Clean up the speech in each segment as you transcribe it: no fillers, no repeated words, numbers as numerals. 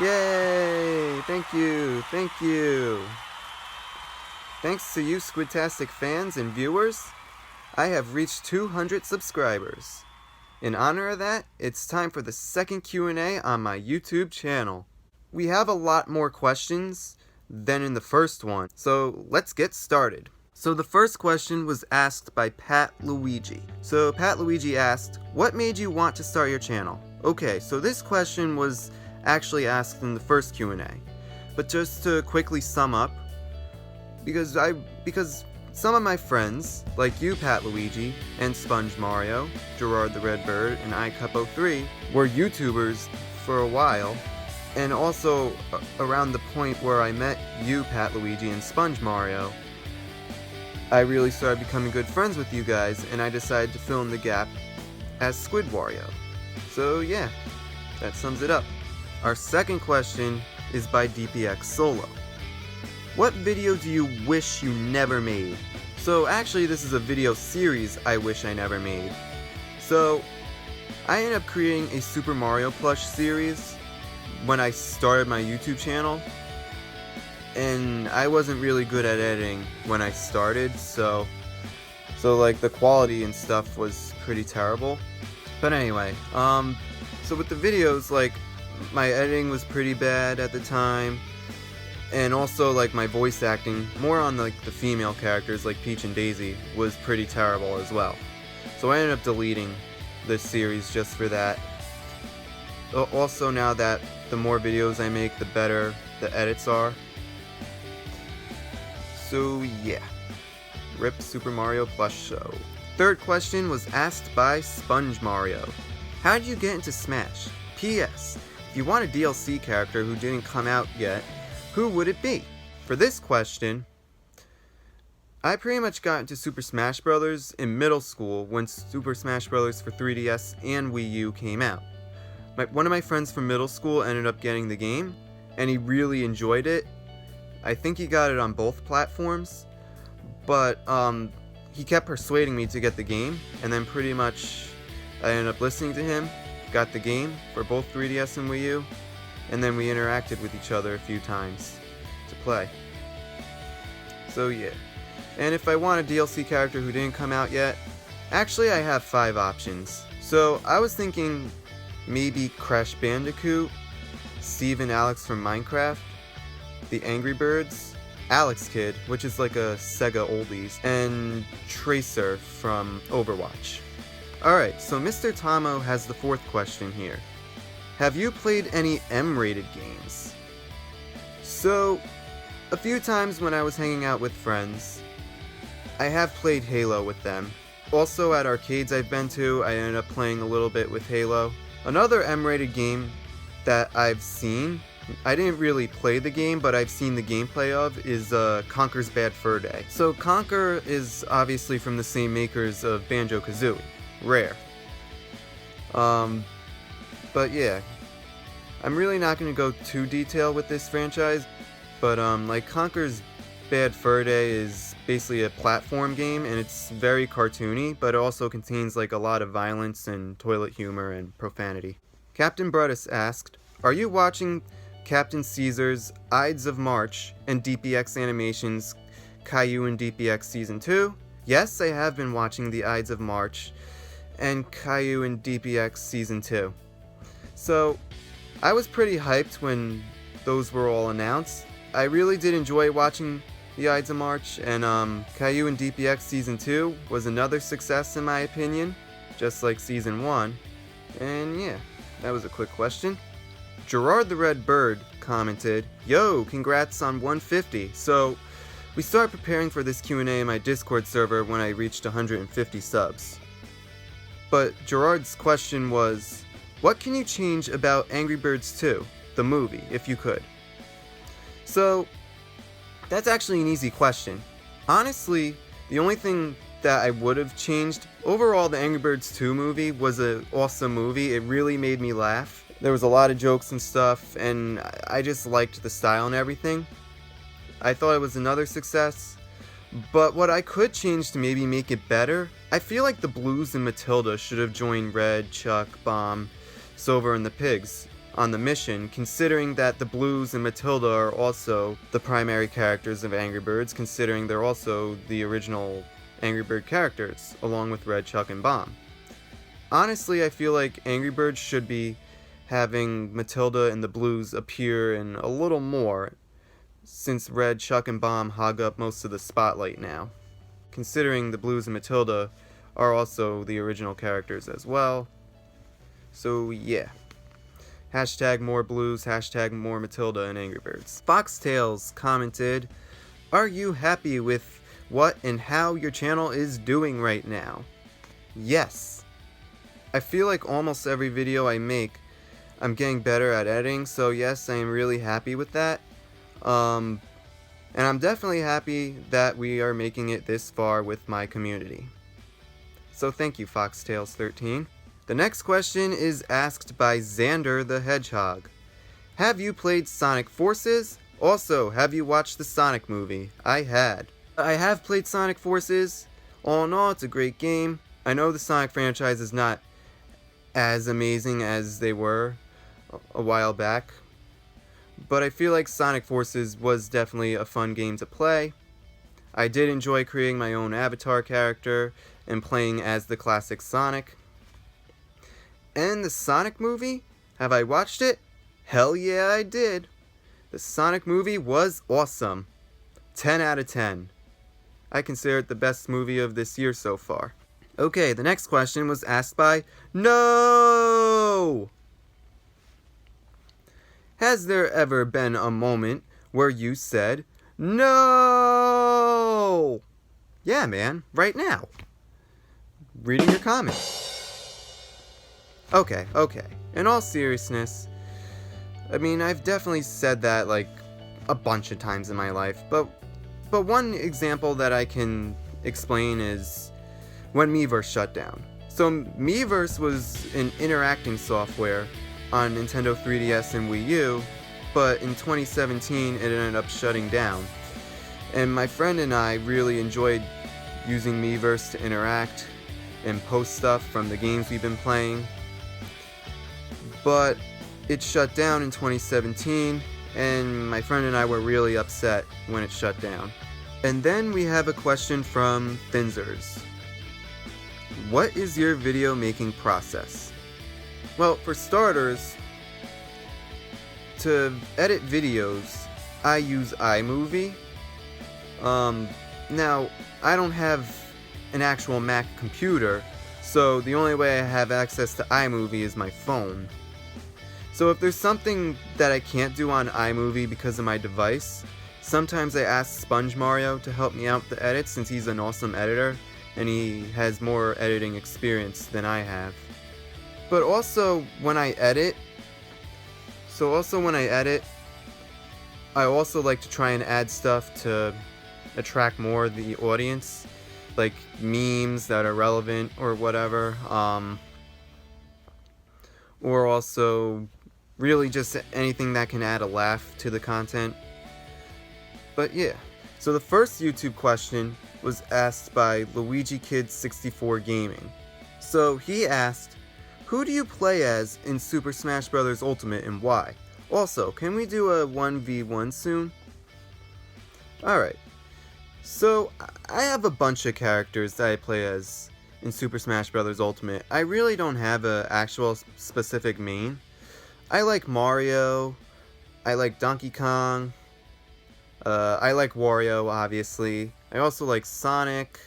Yay! Thank you, thank you. Thanks to you Squidtastic fans and viewers, I have reached 200 subscribers. In honor of that, it's time for the second Q&A on my YouTube channel. We have a lot more questions than in the first one, so let's get started. So the first question was asked by Pat Luigi. So Pat Luigi asked, what made you want to start your channel? Okay, so this question was actually asked in the first Q&A. But just to quickly sum up, because some of my friends, like you Pat Luigi, and Sponge Mario, Gerard the Red Bird, and iCup03, were YouTubers for a while, and also around the point where I met you Pat Luigi and Sponge Mario, I really started becoming good friends with you guys, and I decided to fill in the gap as Squid Wario. So yeah, that sums it up. Our second question is by DPX Solo. What video do you wish you never made? So actually this is a video series I wish I never made. So I ended up creating a Super Mario plush series when I started my YouTube channel. And I wasn't really good at editing when I started, so like the quality and stuff was pretty terrible. But anyway, so with the videos, like my editing was pretty bad at the time, and also like my voice acting, more on like the female characters like Peach and Daisy, was pretty terrible as well. So I ended up deleting this series just for that. Also, now that the more videos I make, the better the edits are. So yeah, RIP Super Mario Plush Show. Third question was asked by Sponge Mario. How did you get into Smash? P.S. If you want a DLC character who didn't come out yet, who would it be? For this question, I pretty much got into Super Smash Bros. In middle school when Super Smash Bros. For 3DS and Wii U came out. One of my friends from middle school ended up getting the game, and he really enjoyed it. I think he got it on both platforms, but he kept persuading me to get the game, and then pretty much I ended up listening to him, got the game for both 3DS and Wii U, and then we interacted with each other a few times to play. So yeah. And if I want a DLC character who didn't come out yet, actually I have 5 options. So I was thinking maybe Crash Bandicoot, Steve and Alex from Minecraft, the Angry Birds, Alex Kidd, which is like a Sega oldies, and Tracer from Overwatch. Alright, so Mr. Tomo has the fourth question here. Have you played any M-rated games? So, a few times when I was hanging out with friends, I have played Halo with them. Also at arcades I've been to, I ended up playing a little bit with Halo. Another M-rated game that I've seen, I didn't really play the game, but I've seen the gameplay of, is Conker's Bad Fur Day. So Conker is obviously from the same makers of Banjo-Kazooie, Rare. But yeah, I'm really not going to go too detailed with this franchise, but like Conker's Bad Fur Day is basically a platform game, and it's very cartoony, but it also contains like a lot of violence and toilet humor and profanity. Captain Brutus asked, are you watching Captain Caesar's Ides of March and DPX Animation's Caillou and DPX Season 2? Yes, I have been watching the Ides of March and Caillou and DPX Season 2. So, I was pretty hyped when those were all announced. I really did enjoy watching the Ides of March, and Caillou and DPX Season 2 was another success in my opinion, just like Season 1. And yeah, that was a quick question. Gerard the Red Bird commented, yo, congrats on 150. So, we started preparing for this Q&A in my Discord server when I reached 150 subs. But Gerard's question was, what can you change about Angry Birds 2, the movie, if you could? So, that's actually an easy question. Honestly, the only thing that I would have changed, overall the Angry Birds 2 movie was an awesome movie. It really made me laugh. There was a lot of jokes and stuff, and I just liked the style and everything. I thought it was another success. But what I could change to maybe make it better, I feel like the Blues and Matilda should have joined Red, Chuck, Bomb, Silver, and the Pigs. on the mission, considering that the Blues and Matilda are also the primary characters of Angry Birds, considering they're also the original Angry Bird characters, along with Red, Chuck, and Bomb. Honestly, I feel like Angry Birds should be having Matilda and the Blues appear in a little more, since Red, Chuck, and Bomb hog up most of the spotlight now, considering the Blues and Matilda are also the original characters as well. So yeah. Hashtag more Blues, hashtag more Matilda and Angry Birds. Foxtails commented, "Are you happy with what and how your channel is doing right now?" Yes. I feel like almost every video I make, I'm getting better at editing, so yes, I am really happy with that. And I'm definitely happy that we are making it this far with my community. So thank you, Foxtails13. The next question is asked by Xander the Hedgehog. Have you played Sonic Forces? Also, have you watched the Sonic movie? I have played Sonic Forces. All in all, it's a great game. I know the Sonic franchise is not as amazing as they were a while back, but I feel like Sonic Forces was definitely a fun game to play. I did enjoy creating my own avatar character and playing as the classic Sonic. And the Sonic movie? Have I watched it? Hell yeah, I did. The Sonic movie was awesome. 10 out of 10. I consider it the best movie of this year so far. Okay, the next question was asked by No! Has there ever been a moment where you said, no? Yeah, man, right now. Reading your comment. Okay. In all seriousness, I mean, I've definitely said that like a bunch of times in my life, but one example that I can explain is when Miiverse shut down. So Miiverse was an interacting software on Nintendo 3DS and Wii U, but in 2017 it ended up shutting down. And my friend and I really enjoyed using Miiverse to interact and post stuff from the games we've been playing. But it shut down in 2017, and my friend and I were really upset when it shut down. And then we have a question from Thinzers. What is your video making process? Well, for starters, to edit videos, I use iMovie. Now, I don't have an actual Mac computer, so the only way I have access to iMovie is my phone. So if there's something that I can't do on iMovie because of my device, sometimes I ask Sponge Mario to help me out with the edits since he's an awesome editor and he has more editing experience than I have. But also when I edit, I also like to try and add stuff to attract more of the audience, like memes that are relevant or whatever, or also really just anything that can add a laugh to the content. But yeah, so the first YouTube question was asked by Luigi Kid 64 Gaming. So he asked, who do you play as in Super Smash Bros. Ultimate and why? Also, can we do a 1v1 soon? Alright, so I have a bunch of characters that I play as in Super Smash Bros. Ultimate. I really don't have an actual specific main. I like Mario, I like Donkey Kong, I like Wario, obviously. I also like Sonic,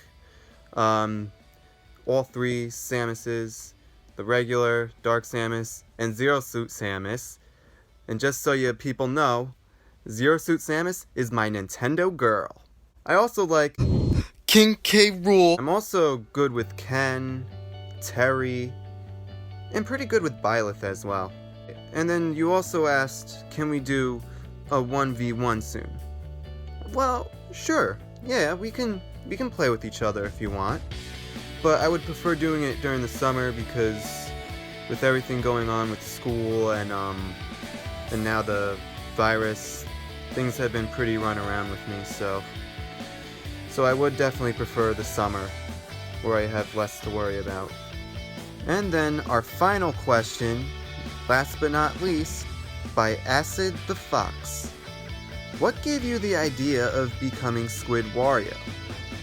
all three Samuses, the regular, Dark Samus, and Zero Suit Samus. And just so you people know, Zero Suit Samus is my Nintendo girl. I also like King K. Rool. I'm also good with Ken, Terry, and pretty good with Byleth as well. And then you also asked, can we do a 1v1 soon? Well, sure. Yeah, we can play with each other if you want. But I would prefer doing it during the summer because with everything going on with school and now the virus, things have been pretty run around with me, so I would definitely prefer the summer where I have less to worry about. And then our final question last but not least, by Acid the Fox. What gave you the idea of becoming Squid Wario?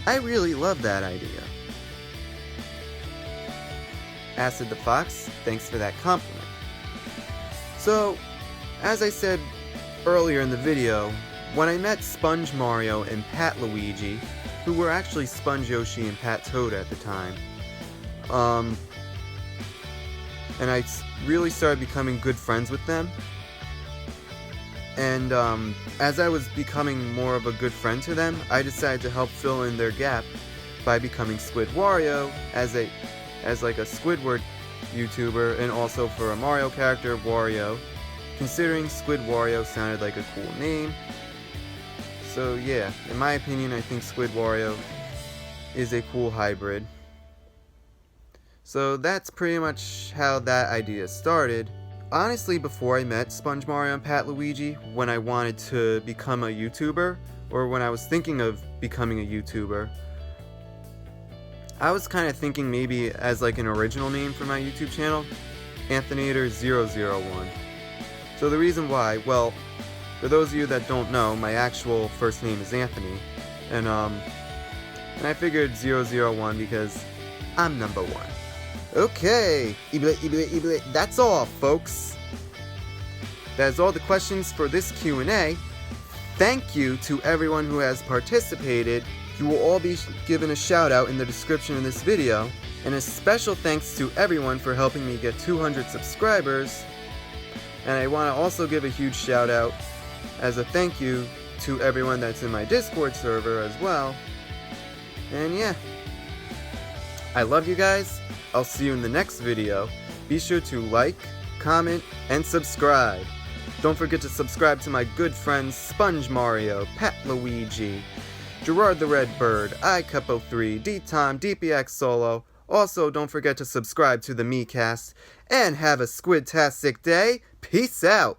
I really love that idea. Acid the Fox, thanks for that compliment. So, as I said earlier in the video, when I met Sponge Mario and Pat Luigi, who were actually Sponge Yoshi and Pat Toad at the time, and I really started becoming good friends with them. And as I was becoming more of a good friend to them, I decided to help fill in their gap by becoming Squid Wario as like a Squidward YouTuber, and also for a Mario character, Wario, considering Squid Wario sounded like a cool name. So yeah, in my opinion, I think Squid Wario is a cool hybrid. So that's pretty much how that idea started. Honestly, before I met Sponge Mario and Pat Luigi, when I wanted to become a YouTuber, or when I was thinking of becoming a YouTuber, I was kind of thinking maybe as like an original name for my YouTube channel, Antho-Nation. So the reason why, well, for those of you that don't know, my actual first name is Anthony, and I figured 001 because I'm number 1. Okay, that's all, folks. That's all the questions for this Q&A. Thank you to everyone who has participated. You will all be given a shout out in the description of this video. And a special thanks to everyone for helping me get 200 subscribers. And I want to also give a huge shout out as a thank you to everyone that's in my Discord server as well. And yeah, I love you guys. I'll see you in the next video. Be sure to like, comment, and subscribe. Don't forget to subscribe to my good friends Sponge Mario, Pat Luigi, Gerard the Redbird, iCup03, D-Tom, DPX Solo. Also, don't forget to subscribe to the MeCast, and have a squid-tastic day. Peace out!